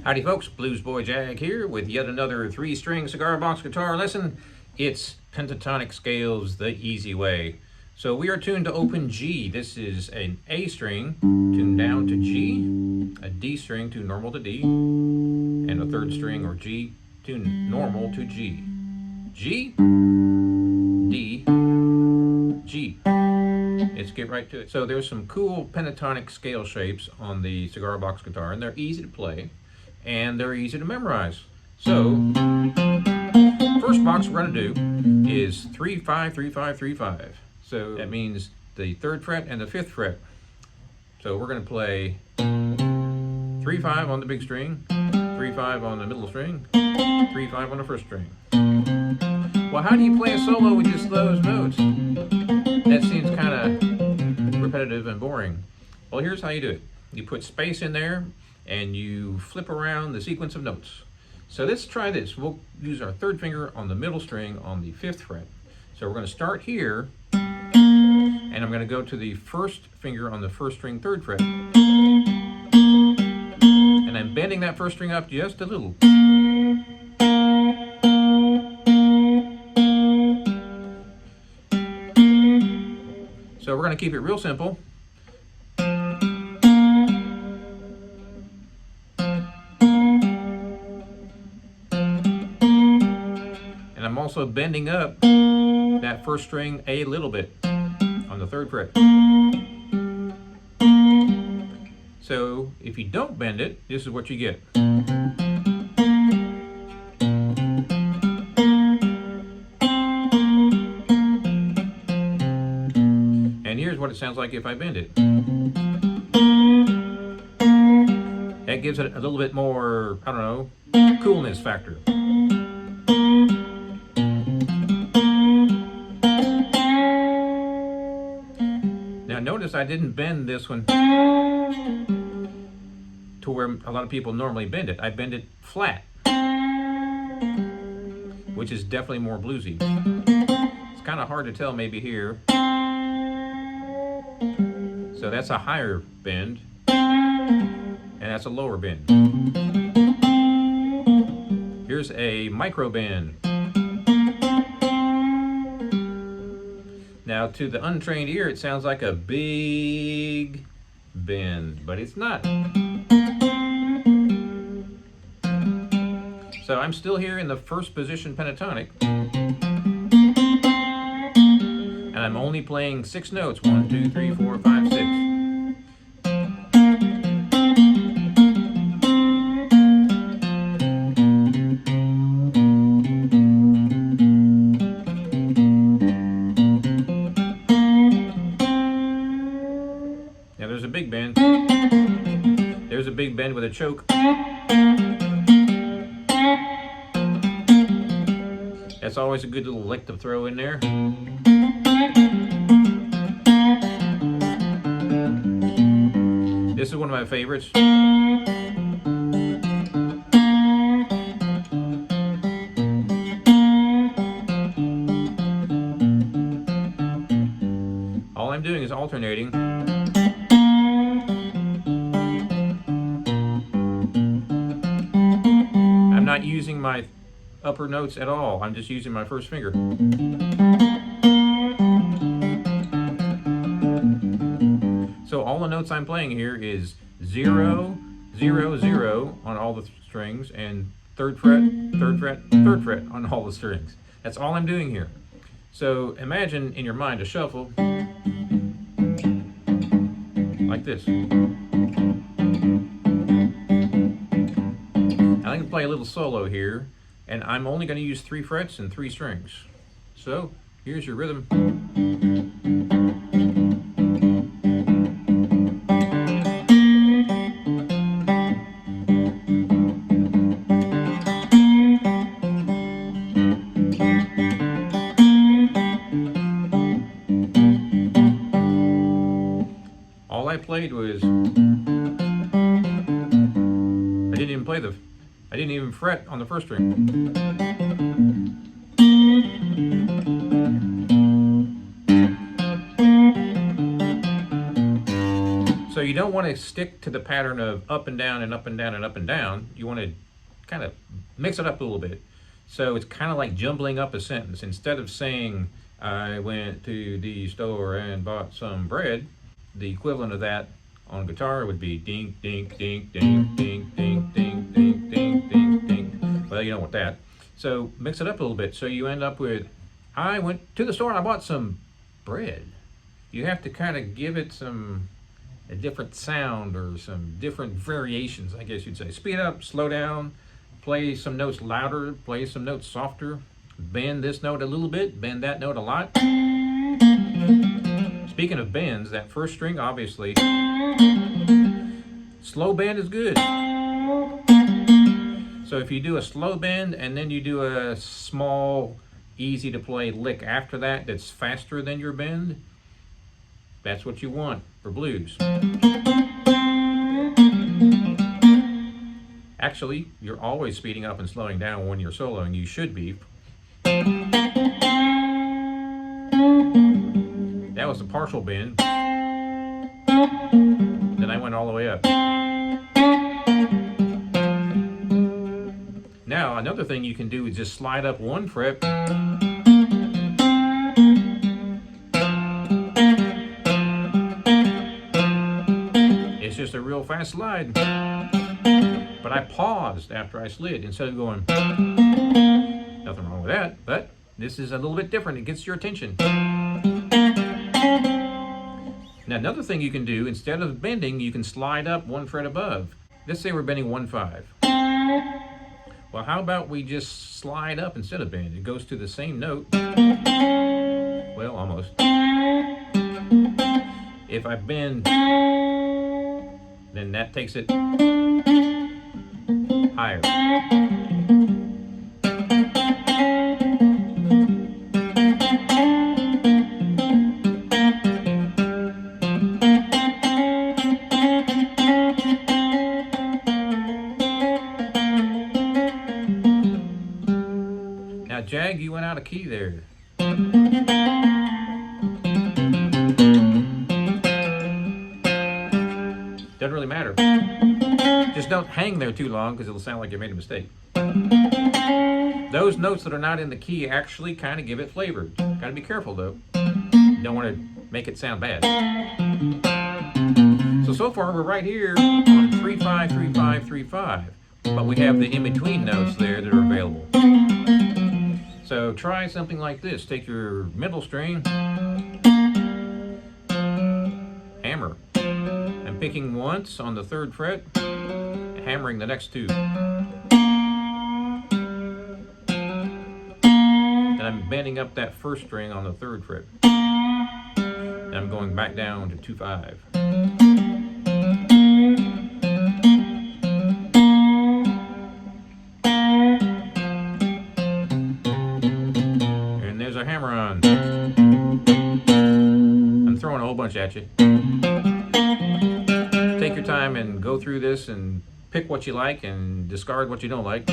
Howdy folks, Bluesboy Jag here with yet another 3-string cigar box guitar lesson. It's Pentatonic Scales the easy way. So we are tuned to open G. This is an A string tuned down to G, a D string tuned normal to D, and a 3rd string or G tuned normal to G. G, D, G. Let's get right to it. So there's some cool pentatonic scale shapes on the cigar box guitar, and they're easy to play and they're easy to memorize. So first box we're going to do is 3 5 3 5 3 5. So that means the 3rd fret and the 5th fret. So we're going to play 3 5 on the big string, 3 5 on the middle string, 3 5 on the 1st string. Well, how do you play a solo with just those notes? That seems kind of repetitive and boring. Well, here's how you do it. You put space in there and you flip around the sequence of notes. So let's try this. We'll use our 3rd finger on the middle string on the 5th fret. So we're going to start here, and I'm going to go to the 1st finger on the 1st string 3rd fret. And I'm bending that 1st string up just a little. So we're going to keep it real simple. And I'm also bending up that 1st string a little bit on the 3rd fret. So if you don't bend it, this is what you get. And here's what it sounds like if I bend it. That gives it a little bit more, I don't know, coolness factor. Now notice I didn't bend this one to where a lot of people normally bend it. I bend it flat, which is definitely more bluesy. It's kind of hard to tell maybe here. So that's a higher bend, and that's a lower bend. Here's a micro bend. Now to the untrained ear, it sounds like a big bend, but it's not. So I'm still here in the 1st position pentatonic, and I'm only playing 6 notes. 1, 2, 3, 4, 5, 6. Now there's a big bend. There's a big bend with a choke. That's always a good little lick to throw in there. This is one of my favorites. All I'm doing is alternating. I'm not using my upper notes at all. I'm just using my 1st finger. So all the notes I'm playing here is 0, 0, 0 on all the strings, and 3rd fret, 3rd fret, 3rd fret on all the strings. That's all I'm doing here. So imagine in your mind a shuffle like this. I can play a little solo here, and I'm only going to use 3 frets and 3 strings. So here's your rhythm. All I played was, I didn't even fret on the 1st string. So you don't want to stick to the pattern of up and down and up and down and up and down. You want to kind of mix it up a little bit. So it's kind of like jumbling up a sentence. Instead of saying, I went to the store and bought some bread, the equivalent of that on guitar would be ding, ding, ding, ding, ding, ding, ding, ding, ding, ding, ding. Well, you don't want that. So mix it up a little bit. So you end up with, I went to the store and I bought some bread. You have to kind of give it a different sound or some different variations, I guess you'd say. Speed up, slow down, play some notes louder, play some notes softer, bend this note a little bit, bend that note a lot. Speaking of bends, that first string, obviously, slow bend is good. So if you do a slow bend and then you do a small, easy to play lick after that that's faster than your bend, that's what you want for blues. Actually, you're always speeding up and slowing down when you're soloing. You should be. That was a partial bend. Then I went all the way up. Now, another thing you can do is just slide up one fret. It's just a real fast slide. But I paused after I slid instead of going. Nothing wrong with that, but this is a little bit different. It gets your attention. Now, another thing you can do, instead of bending, you can slide up one fret above. Let's say we're bending 1-5. Well, how about we just slide up instead of bend? It goes to the same note. Well, almost. If I bend, then that takes it higher. Now, Jag, you went out of key there. Doesn't really matter. Just don't hang there too long because it'll sound like you made a mistake. Those notes that are not in the key actually kind of give it flavor. Gotta be careful though. You don't want to make it sound bad. So far we're right here on 3-5, 3-5, 3-5. But we have the in-between notes there that are available. So try something like this. Take your middle string, hammer. I'm picking once on the 3rd fret, hammering the next 2. Then I'm bending up that 1st string on the 3rd fret. Then I'm going back down to 2-5. And there's a hammer-on. I'm throwing a whole bunch at you. Take your time and go through this and pick what you like and discard what you don't like.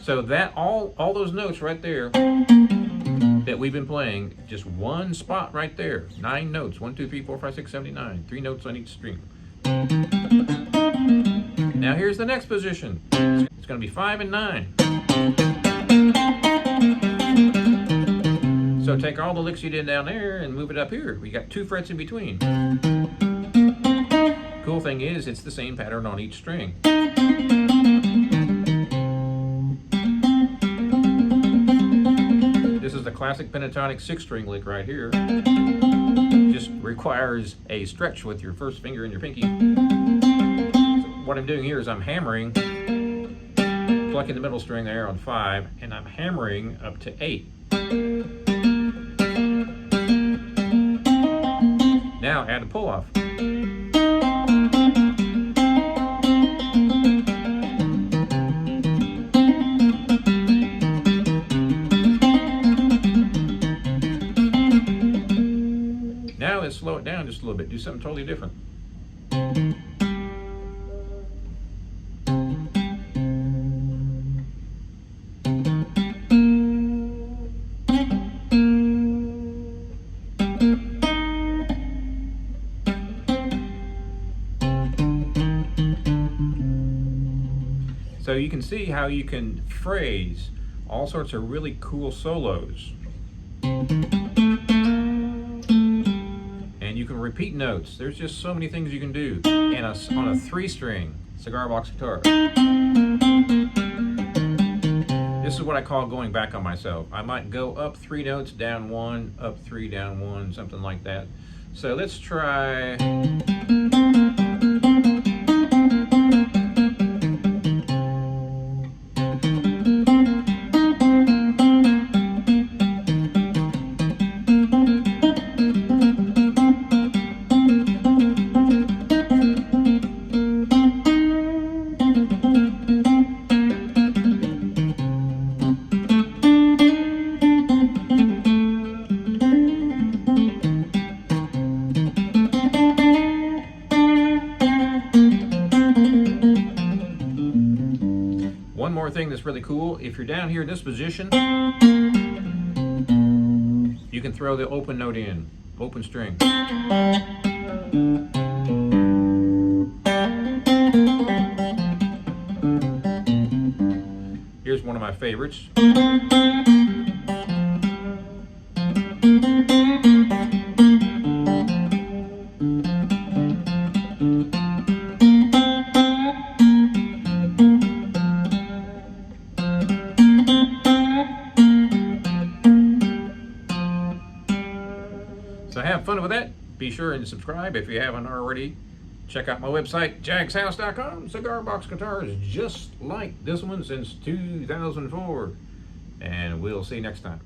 So that all those notes right there that we've been playing, just one spot right there. 9 notes. 1, 2, 3, 4, 5, 6, 7, 8, 9. 3 notes on each string. Now here's the next position. It's going to be 5 and 9. So take all the licks you did down there and move it up here. We got 2 frets in between. Cool thing is, it's the same pattern on each string. This is the classic pentatonic 6-string lick right here. Just requires a stretch with your first finger and your pinky. So what I'm doing here is I'm hammering, plucking the middle string there on 5, and I'm hammering up to 8. Now add a pull-off. Now let's slow it down just a little bit. Do something totally different. So you can see how you can phrase all sorts of really cool solos. And you can repeat notes. There's just so many things you can do on a 3-string cigar box guitar. This is what I call going back on myself. I might go up 3 notes, down 1, up 3, down 1, something like that. So let's try. One more thing that's really cool, if you're down here in this position, you can throw the open note in, open string. Here's one of my favorites. So have fun with that. Be sure and subscribe if you haven't already. Check out my website, jagshouse.com. Cigar box guitars just like this one since 2004. And we'll see you next time.